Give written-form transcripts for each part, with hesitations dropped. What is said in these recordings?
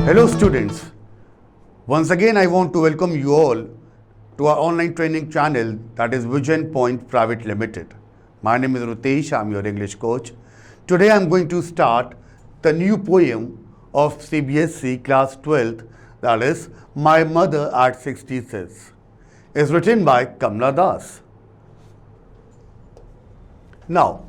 Hello students, once again I want to welcome you all to our online training channel, that is Vision Point Private Limited. My name is Rutesh, I am your English coach. Today I am going to start the new poem of CBSE class 12th, that is My Mother at 66. It's written by Kamla Das. Now,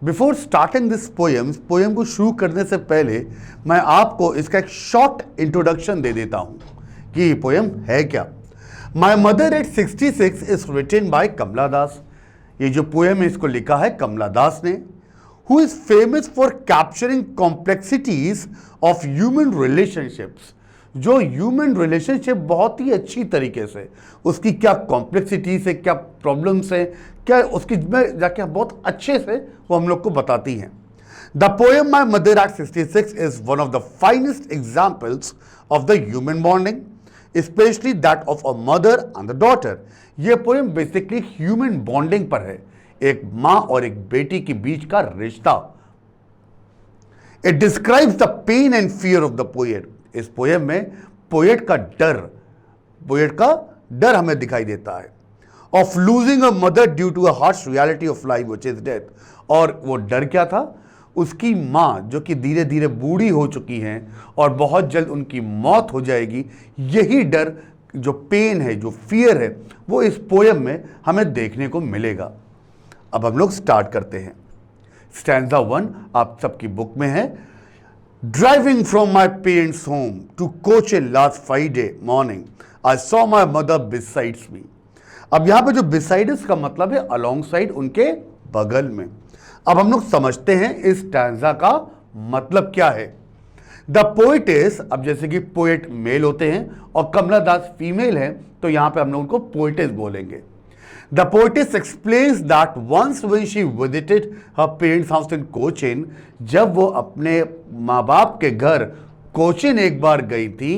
before starting this poem को शुरू करने से पहले मैं आपको इसका एक short introduction दे देता हूं कि ये पोएम है क्या. My mother at 66 is written by Kamala Das. ये जो पोएम है इसको लिखा है कमला दास ने, who is famous for capturing complexities of human relationships. जो ह्यूमन रिलेशनशिप बहुत ही अच्छी तरीके से उसकी क्या कॉम्प्लेक्सिटीज है, क्या प्रॉब्लम्स है, क्या उसकी में जाके बहुत अच्छे से वो हम लोग को बताती हैं. The poem my mother at 66 is one of the finest examples of the human bonding, specially that of a mother and the daughter. ये पोएम बेसिकली ह्यूमन बॉन्डिंग पर है, एक माँ और एक बेटी के बीच का रिश्ता. It describes the pain and fear of the poet. इस पोएम में पोएट का डर हमें दिखाई देता है. Of losing a mother due to a harsh reality of life which is death. और वो डर क्या था? उसकी माँ जो कि धीरे धीरे बूढ़ी हो चुकी हैं और बहुत जल्द उनकी मौत हो जाएगी. यही डर, जो पेन है, जो फियर है, वो इस पोएम में हमें देखने को मिलेगा. अब हम लोग स्टार्ट करते हैं. स्टैंजा 1 आप सबकी बुक में है. Driving from my parents' home to Cochin last Friday morning, I saw my mother besides me. अब यहाँ पे जो besides का मतलब है alongside, उनके बगल में. अब हम लोग समझते हैं इस स्टैंजा का मतलब क्या है. The poetess, अब जैसे कि पोएट मेल होते हैं और कमला दास फीमेल है, तो यहाँ पे हम लोग उनको पोएटेस बोलेंगे. The poetess explains that once when she visited her parents' house in Cochin, जब वो अपने माँ बाप के घर कोचिन एक बार गई थी,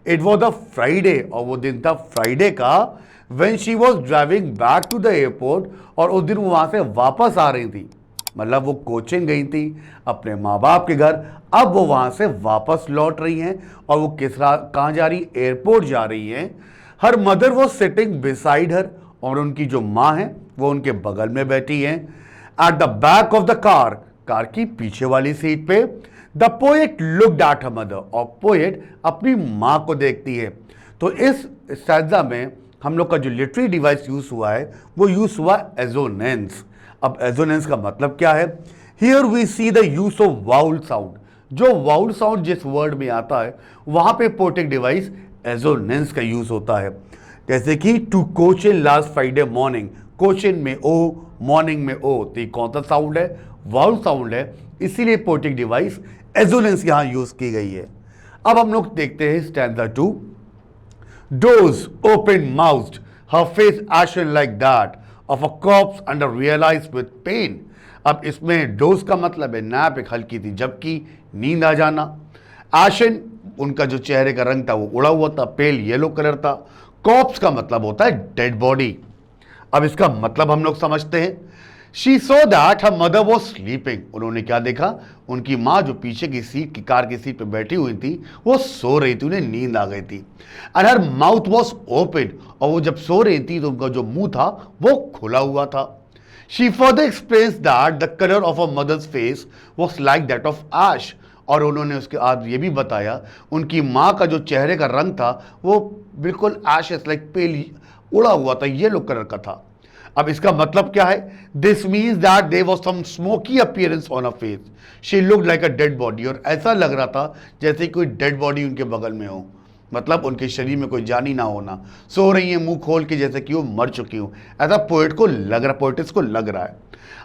it was a Friday, और वो दिन था फ्राइडे का, when she was driving back to the airport, और उस दिन वो वहाँ से वापस आ रही थी. मतलब वो कोचिन गई थी अपने माँ बाप के घर, अब वो वहाँ से वापस लौट रही हैं और वो कहाँ जा रही? एयरपोर्ट जा रही हैं. Her mother was sitting beside her, और उनकी जो माँ है वो उनके बगल में बैठी हैं. At the back of the car की पीछे वाली सीट पे. The poet looked at her mother, और पोएट अपनी माँ को देखती है. तो इस स्टैंजा में हम लोग का जो लिटरेरी डिवाइस यूज हुआ है वो यूज हुआ एजोनेंस. अब एजोनेंस का मतलब क्या है? Here we see the use of vowel sound. जो वाउल साउंड जिस वर्ड में आता है वहां पे पोएटिक डिवाइस एजोनेंस का यूज होता है. जैसे कि to Cochin last Friday morning, Cochin में ओ, मॉर्निंग में ओ, तो ये कौन सा साउंड है? वाउल साउंड है, इसीलिए पोएटिक डिवाइस एजोनेंस यहां यूज की गई है. अब हम लोग देखते हैं stanza 2. Those open mouthed, her face ashen like that of a corpse and realised with pain. अब इसमें डोज का मतलब है नैप, एक हल्की थी जबकि नींद आ जाना. एशन, उनका जो चेहरे का रंग था वो उड़ा हुआ था, पेल येलो कलर था. कॉप्स का मतलब होता है डेड बॉडी. अब इसका मतलब हम लोग समझते हैं. She so that her mother was sleeping. उन्होंने क्या देखा? उनकी माँ जो पीछे की सीट की कार की सीट पे बैठी हुई थी वो सो रही थी, उन्हें नींद आ गई थी. And her mouth was open, और वो जब सो रही थी तो उनका जो मुंह था वो खुला हुआ था. She further explains that the colour of a mother's face was like that of ash. और उन्होंने उसके बाद ये भी बताया उनकी माँ का जो चेहरे का रंग था वो बिल्कुल एशेस लाइक पेल उड़ा हुआ था, येलो कलर का था. अब इसका मतलब क्या है? This means that there was some smoky appearance on her face. She looked like a dead body, और ऐसा लग रहा था जैसे कोई डेड बॉडी उनके बगल में हो, मतलब उनके शरीर में कोई जान ही ना होना. सो रही है मुंह खोल के जैसे कि वो मर चुकी हो, ऐसा पोएट को लग रहा, पोएटिस को लग रहा है.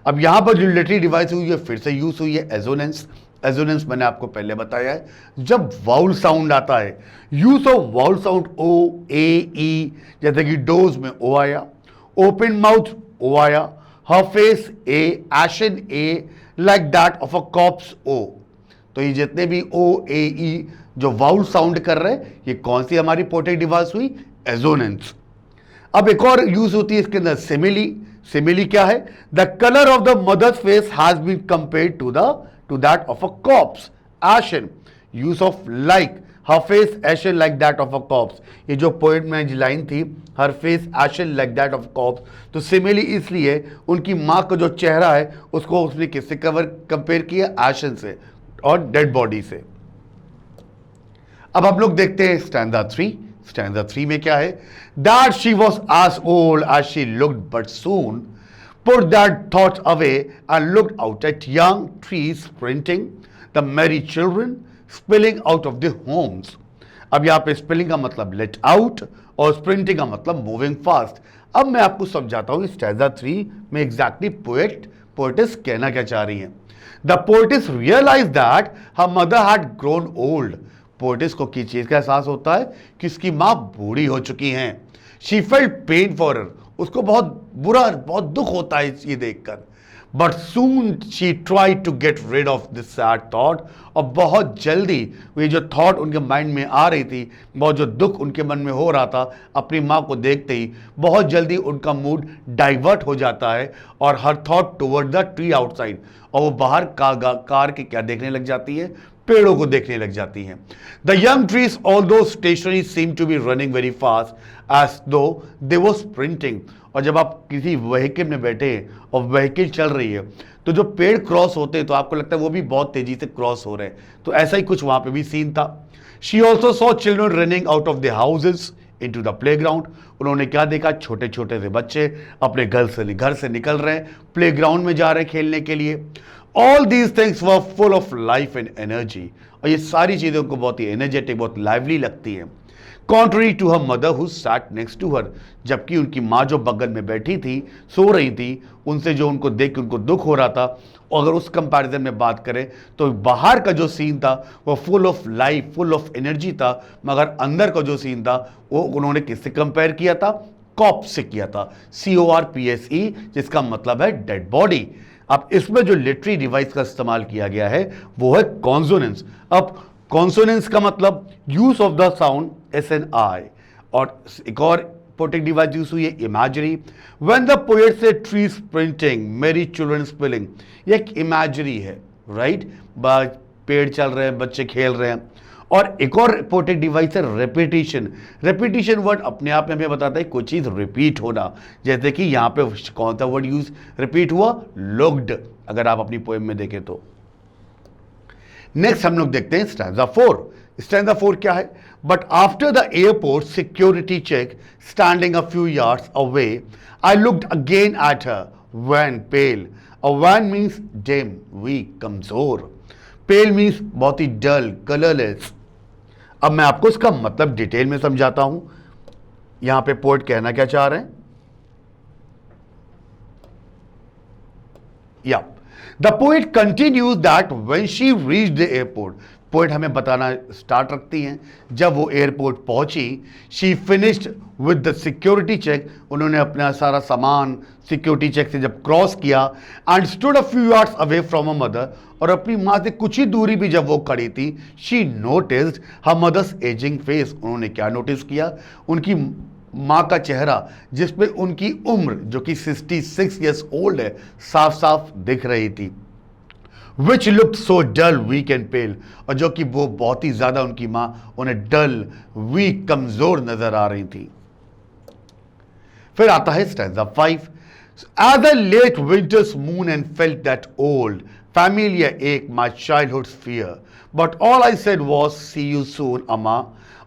अब यहाँ पर जो लिटरेरी डिवाइस हुई है फिर से यूज हुई है एजोनेंस. एजोनेंस मैंने आपको पहले बताया है, जब वाउल साउंड आता है, यूज ऑफ वाउल साउंड ओ, ए, ई, जैसे कि डोज में ओ आया, ओपन माउथ ओ आया, her face A, ashen A, like that of a corpse O. तो ये जितने भी ओ, ए, ई जो वाउल साउंड कर रहे हैं, ये कौन सी हमारी पोएटिक डिवाइस हुई? एजोनेंस. अब एक और यूज होती है इसके अंदर सिमिली. सिमिली क्या है? The colour of the mother's face has been compared to that of a corpse. ashen. Use of like, her face ashen like that of a corpse, ये जो पोएट में लाइन थी her face ashen like that of corpse, तो similarly इसलिए उनकी माँ का जो चेहरा है उसको उसने किससे कंपेयर किया, एशन से और डेड बॉडी से। अब हम लोग देखते हैं स्टैंजा 3। स्टैंजा 3 में क्या है, that she was as old as she looked but soon put that thought away and looked out at young trees sprinting, the merry children spilling out of their homes. अब यहाँ पे spilling का मतलब let out और sprinting का मतलब moving fast। अब मैं आपको समझाता हूँ स्टैंजा 3 में एग्जैक्टली पोएटिस कहना क्या चाह रही है। The poetess realized that her mother had grown old. Poet's को किस चीज का एहसास होता है कि उसकी माँ बूढ़ी हो चुकी हैं। She felt pain for her, उसको बहुत बुरा, बहुत दुख होता है ये देखकर। But soon she try to get rid of this sad thought, और बहुत जल्दी ये जो थॉट उनके माइंड में आ रही थी, बहुत जो दुख उनके मन में हो रहा था अपनी माँ को देखते ही, बहुत जल्दी उनका मूड डाइवर्ट हो जाता है और her thought toward the tree outside, और वो बाहर कार के क्या देखने लग जाती है, पेड़ों को देखने लग जाती हैं। The young trees although stationary seem to be running very fast as though they वो स्प्रिंटिंग, और जब आप किसी व्हीकल में बैठे हैं और व्हीकल चल रही है तो जो पेड़ क्रॉस होते हैं तो आपको लगता है वो भी बहुत तेजी से क्रॉस हो रहे हैं, तो ऐसा ही कुछ वहां पे भी सीन था। She also saw children running out of the houses into the playground, उन्होंने क्या देखा, छोटे छोटे से बच्चे अपने घर से निकल रहे हैं, प्लेग्राउंड में जा रहे हैं खेलने के लिए। All these things were full of life and energy, और ये सारी चीजें उनको बहुत ही एनर्जेटिक, बहुत लाइवली लगती हैं। Contrary to her mother who sat next to her, जबकि उनकी माँ जो बगल में बैठी थी, सो रही थी, उनसे जो उनको देख के उनको दुख हो रहा था, अगर उस कंपैरिजन में बात करें तो बाहर का जो सीन था वो full of life, full of energy था, मगर अंदर का जो सीन था वो उन्होंने किससे कंपेयर किया था, कॉप्स से किया था, CORPSE, जिसका मतलब है डेड बॉडी। अब इसमें जो लिटरेरी डिवाइस का इस्तेमाल किया गया है वो है कॉन्सोनेंस। अब कॉन्सोनेंस का मतलब use of the sound SNI, और एक और पोएटिक डिवाइस यूज हुई है इमेजरी। व्हेन द पोएट से ट्री स्प्रिंटिंग मेरी चिल्ड्रन स्पिलिंग, ये एक इमेजरी है, राइट, पेड़ चल रहे हैं, बच्चे खेल रहे हैं। और एक और पोएटिक डिवाइस है रेपिटेशन। रेपिटेशन वर्ड अपने आप में हमें बताता है कोई चीज रिपीट होना, जैसे कि यहां पे कौन सा वर्ड यूज रिपीट हुआ, लुक्ड, अगर आप अपनी पोएम में देखें तो। नेक्स्ट हम लोग देखते हैं स्टैंजा 4। स्टैंजा 4 क्या है, but after the airport security check standing a few yards away I looked again at her wan pale, a wan means dim, weak, कमजोर, पेल मीन्स बहुत ही डल, कलरलेस। अब मैं आपको इसका मतलब डिटेल में समझाता हूं, यहां पे पोएट कहना क्या चाह रहे हैं। या the poet continues that when she reached the airport, poet हमें बताना स्टार्ट रखती हैं, जब वो एयरपोर्ट पहुंची, she finished with the security check, उन्होंने अपना सारा सामान सिक्योरिटी चेक से जब क्रॉस किया, and stood a few yards away from a mother, और अपनी माँ से कुछ ही दूरी भी जब वो खड़ी थी, she noticed her mother's ageing face, उन्होंने क्या नोटिस किया, उनकी माँ का चेहरा जिसपे उनकी उम्र जो कि 66 ईयर्स ओल्ड है साफ साफ दिख रही थी। Which looked so dull, weak and pale, और जो कि वो बहुत ही ज्यादा उनकी माँ उन्हें डल, वीक, कमजोर नजर आ रही थी। फिर आता है stanza 5। As I late winter's moon and felt that old familiar ache, my childhood's fear, but all I said was see you soon Amma,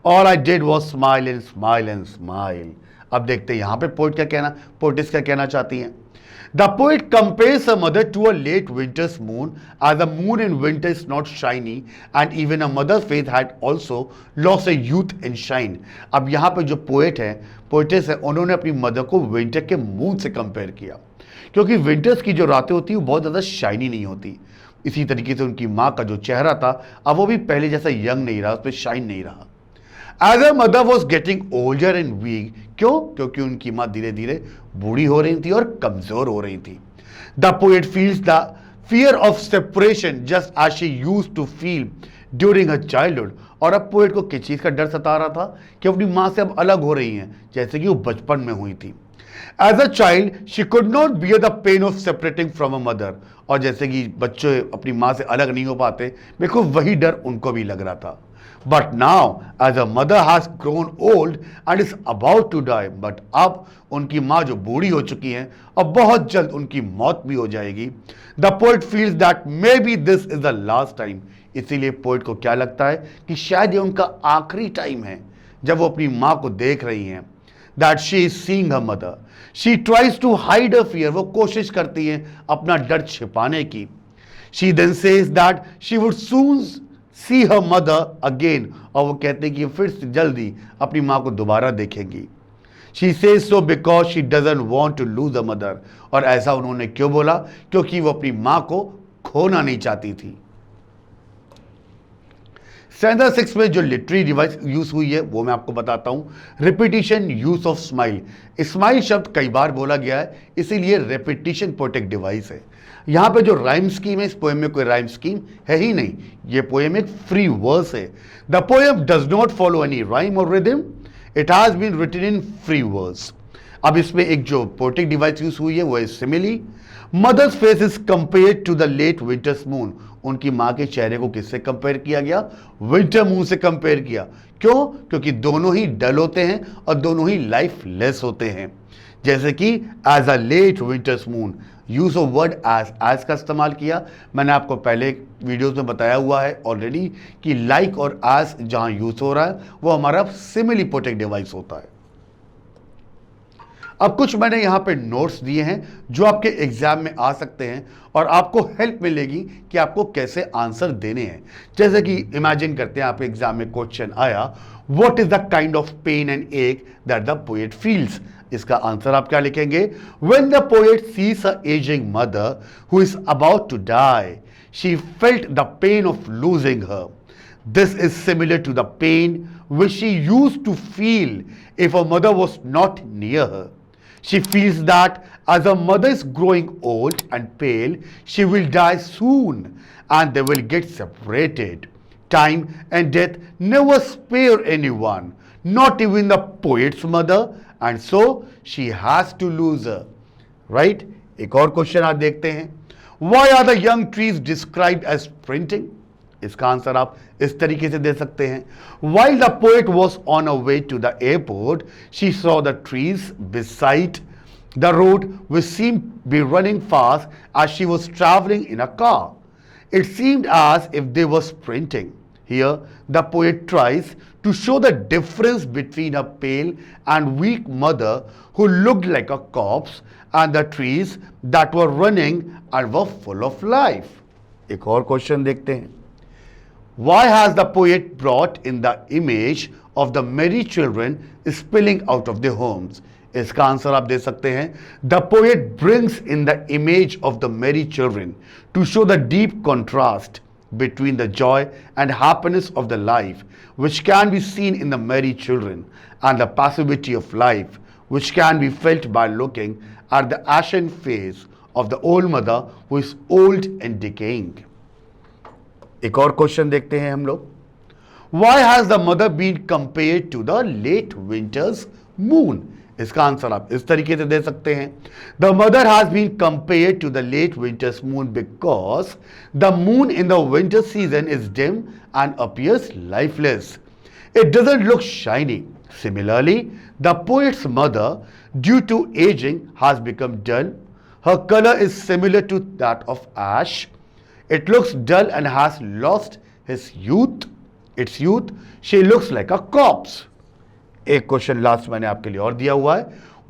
all I did was smile and smile and smile। अब देखते हैं यहां पे poet क्या कहना, poet's क्या कहना चाहती हैं। The poet compares her mother to a late winter's moon, as the moon in winter is not shiny, and even a mother's face had also lost a youth and shine। अब यहाँ पे जो poet है, poet's है, उन्होंने अपनी mother को winter के मून से कंपेयर किया, क्योंकि विंटर्स की जो रातें होती हैं वो बहुत ज़्यादा शाइनी नहीं होती। इसी तरीके से उनकी माँ का जो चेहरा था अब वो भी पहले जैसा यंग नहीं रहा, उस पर शाइन नहीं रहा। As her mother was getting older and weak, क्यों? क्योंकि उनकी माँ धीरे धीरे बूढ़ी हो रही थी और कमजोर हो रही थी। The poet feels the fear of separation just as she used to feel during her childhood। और अब पोएट को किस चीज का डर सता रहा था कि अपनी माँ से अब अलग हो रही हैं, जैसे कि वो बचपन में हुई थी। As a child, she could not bear the pain of separating from her mother। और जैसे कि बच्चे अपनी माँ से अलग नहीं हो पाते, बिल्कुल वही डर उनको भी लग रहा था। But now, as her mother has grown old and is about to die, but अब उनकी माँ जो बूढ़ी हो चुकी हैं अब बहुत जल्द उनकी मौत भी हो जाएगी. The poet feels that maybe this is the last time. इसीलिए पोइट को क्या लगता है कि शायद ये उनका आखिरी टाइम है जब वो अपनी माँ को देख रही हैं. That she is seeing her mother. She tries to hide her fear. वो कोशिश करती है अपना डर छिपाने की. She then says that she would soon see her mother again. और वो कहते हैं कि फिर से जल्दी अपनी माँ को दोबारा देखेंगी. She says so because she doesn't want to lose her mother. और ऐसा उन्होंने क्यों बोला? क्योंकि वो अपनी माँ को खोना नहीं चाहती थी. स्टैंजा 6 में जो लिटरेरी डिवाइस यूज हुई है वो मैं आपको बताता हूं. Repetition, use of smile. Smile शब्द कई बार बोला गया है, इसीलिए रिपीटिशन पोएटिक डिवाइस है. यहां पे जो राइम स्कीम है, इस पोएम में कोई राइम स्कीम है ही नहीं. ये पोएम एक फ्री वर्स है. The poem does not follow any rhyme और rhythm. It has been written in free verse. अब इसमें एक जो पोएटिक डिवाइस यूज हुई है वो है simile. Mother's face is compared to the late winter's moon. उनकी मां के चेहरे को किससे कंपेयर किया गया? विंटर मून से कंपेयर किया. क्यों? क्योंकि दोनों ही डल होते हैं और दोनों ही लाइफलेस होते हैं. जैसे कि as a late winter's moon, use of word as का इस्तेमाल किया. मैंने आपको पहले वीडियोस में बताया हुआ है ऑलरेडी कि लाइक और एज जहां यूज हो रहा है वो हमारा सिमिली पोएटिक डिवाइस होता है. अब कुछ मैंने यहां पे नोट्स दिए हैं जो आपके एग्जाम में आ सकते हैं और आपको हेल्प मिलेगी कि आपको कैसे आंसर देने हैं. जैसे कि इमेजिन करते हैं आपके एग्जाम में क्वेश्चन आया, what is the kind of pain and ache that the poet feels. इसका आंसर आप क्या लिखेंगे? When the poet sees a ageing mother who is about to die, she felt the pain of losing her. This is similar to the pain which she used to feel if her mother was not near her. She feels that as her mother is growing old and pale, she will die soon and they will get separated. Time and death never spare anyone, not even the poet's mother, and so she has to lose her. Right? एक और question आप देखते हैं. Why are the young trees described as sprinting? इसका answer आप इस तरीके से दे सकते हैं. While the poet was on her way to the airport, she saw the trees beside the road which seemed to be running fast as she was traveling in a car. It seemed as if they were sprinting. Here, the poet tries to show the difference between her pale and weak mother who looked like a corpse and the trees that were running and were full of life. एक और question देखते हैं. Why has the poet brought in the image of the merry children spilling out of their homes? इसका answer आप दे सकते हैं. The poet brings in the image of the merry children to show the deep contrast between the joy and happiness of the life which can be seen in the merry children and the passivity of life which can be felt by looking at the ashen face of the old mother who is old and decaying. एक और question देखते हैं हम लोग. Why has the mother been compared to the late winter's moon? इसका answer आप इस तरीके से दे सकते हैं. The mother has been compared to the late winter's moon because the moon in the winter season is dim and appears lifeless. It doesn't look shiny. Similarly, the poet's mother, due to aging, has become dull. Her color is similar to that of ash. It looks dull and has lost its youth. She looks like a corpse. एक question last मैंने आपके लिए और दिया हुआ है.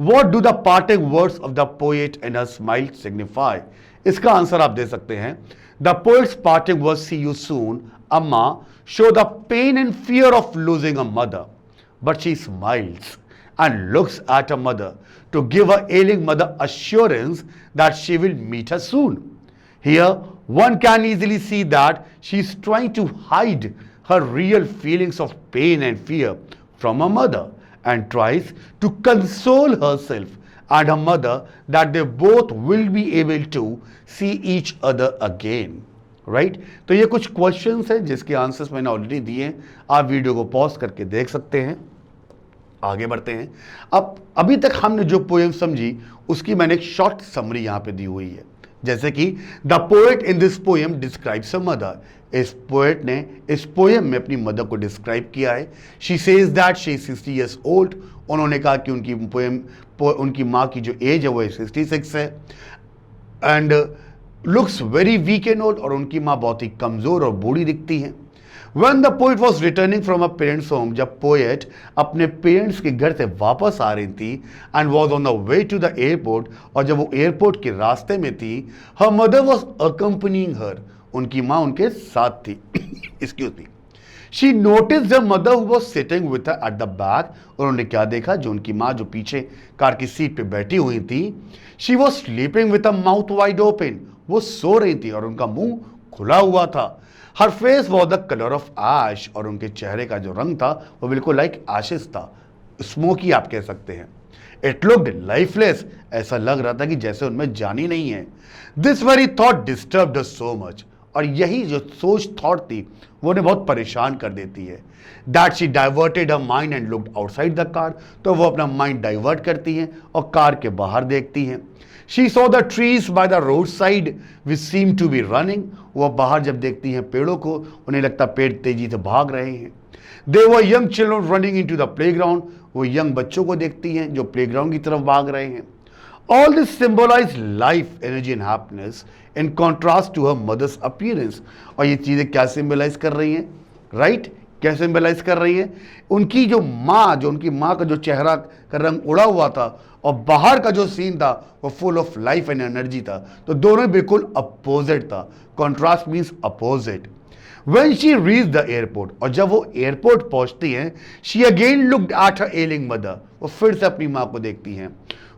What do the parting words of the poet and her smile signify? इसका answer आप दे सकते हैं. The poet's parting words, see you soon, Amma, show the pain and fear of losing a mother. But she smiles and looks at her mother to give her ailing mother assurance that she will meet her soon. Here, one can easily see that she is trying to hide her real feelings of pain and fear from her mother and tries to console herself and her mother that they both will be able to see each other again. Right? तो ये कुछ questions हैं जिसके answers मैंने already दिए हैं. आप video को पॉज करके देख सकते हैं. आगे बढ़ते हैं. अब अभी तक हमने जो पोएम समझी उसकी मैंने एक शॉर्ट समरी यहाँ पे दी हुई है. जैसे कि the poet in this poem describes a mother, इस पोएट ने इस पोएम में अपनी मदर को डिस्क्राइब किया है। She says that she is 60 years old, उन्होंने कहा कि उनकी माँ की जो एज है वो 66 है, and looks very weak and old, और उनकी माँ बहुत ही कमज़ोर और बूढ़ी दिखती हैं। When the poet was returning from her parents' home, जब पोएट अपने पेरेंट्स के घर से वापस आ रही थी, and was on the way to the airport, और जब वो एयरपोर्ट के रास्ते में थी, her mother was accompanying her, उनकी माँ उनके साथ थी। Excuse me. She noticed her mother who was sitting with her at the back, उन्होंने क्या देखा, जो उनकी माँ जो पीछे कार की सीट पे बैठी हुई थी, she was sleeping with her mouth wide open, वो सो रही थी और उनका मुंह खुला हुआ था। Her face was the color of ash, और उनके चेहरे का जो रंग था वो बिल्कुल लाइक एशेस था, स्मोकी आप कह सकते हैं। It looked lifeless, ऐसा लग रहा था कि जैसे उनमें जान ही नहीं है। This very thought disturbed her so much, और यही जो सोच थॉट थी वो उन्हें बहुत परेशान कर देती है। That she diverted her mind and looked outside the car, तो वो अपना माइंड डाइवर्ट करती हैं और कार के बाहर देखती हैं। She saw the trees by the roadside which seemed to be running, वो बाहर जब देखती हैं पेड़ों को, उन्हें लगता पेड़ तेजी से भाग रहे हैं। They were young children running into the playground, वो यंग बच्चों को देखती हैं जो प्लेग्राउंड की तरफ भाग रहे हैं। All this symbolized life, energy and happiness in contrast to her mother's appearance, और ये चीज़ें क्या सिंबलाइज कर रही हैं, राइट? क्या सिंबलाइज कर रही है? उनकी जो उनकी माँ का जो चेहरा का रंग उड़ा हुआ था और बाहर का जो सीन था वो full of life and energy था, तो दोनों बिल्कुल अपोजिट था। Contrast means opposite. When she reached the airport, और जब वो एयरपोर्ट पहुंचती हैं, she again looked at her ailing mother, वो फिर से अपनी माँ को देखती हैं,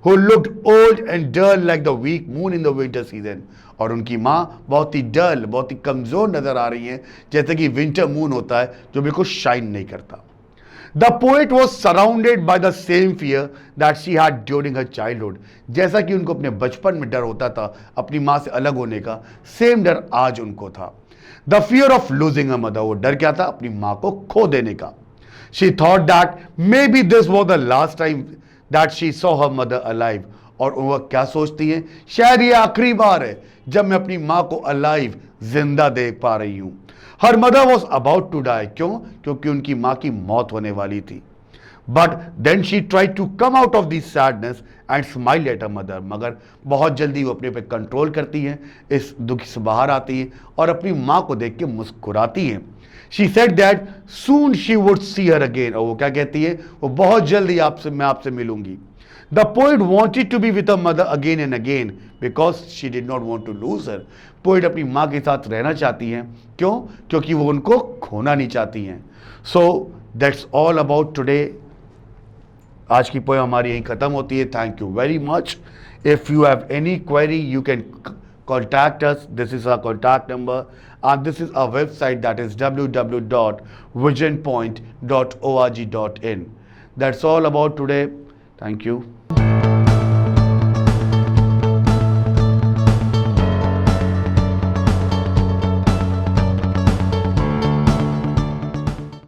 who looked old and dull like the weak moon in the winter season, और उनकी माँ बहुत ही डल, बहुत ही कमज़ोर नज़र आ रही हैं, जैसे कि विंटर मून होता है जो बिल्कुल शाइन नहीं करता। The poet was surrounded by the same fear that she had during her childhood, जैसा कि उनको अपने बचपन में डर होता था अपनी माँ से अलग होने का, सेम डर आज उनको था। The fear of losing her mother, वो डर क्या था? अपनी माँ को खो देने का। She thought that maybe this was the last time that she saw her mother alive, और वह क्या सोचती हैं? शायद ये आखिरी बार है जब मैं अपनी माँ को अलाइव, जिंदा देख पा रही हूँ। Her mother was about to die, क्यों? क्योंकि उनकी माँ की मौत होने वाली थी। But then she tried to come out of this sadness and smile at her mother, मगर बहुत जल्दी वो अपने पे कंट्रोल करती हैं, इस दुख से बाहर आती हैं और अपनी माँ को देख के मुस्कुराती हैं। She said that soon she would see her again, और वो क्या कहती है? वो बहुत जल्दी मैं आपसे मिलूंगी। The poet wanted to be with her mother again and again because she did not want to lose her. Poet अपनी माँ के साथ रहना चाहती हैं, क्यों? क्योंकि वो उनको खोना नहीं चाहती हैं। So that's all about today. आज की पोएम हमारी यहीं ख़त्म होती है। Thank you very much. If you have any query you can contact us. This is our contact number, and this is our website, that is www.visionpoint.org.in. That's all about today. Thank you.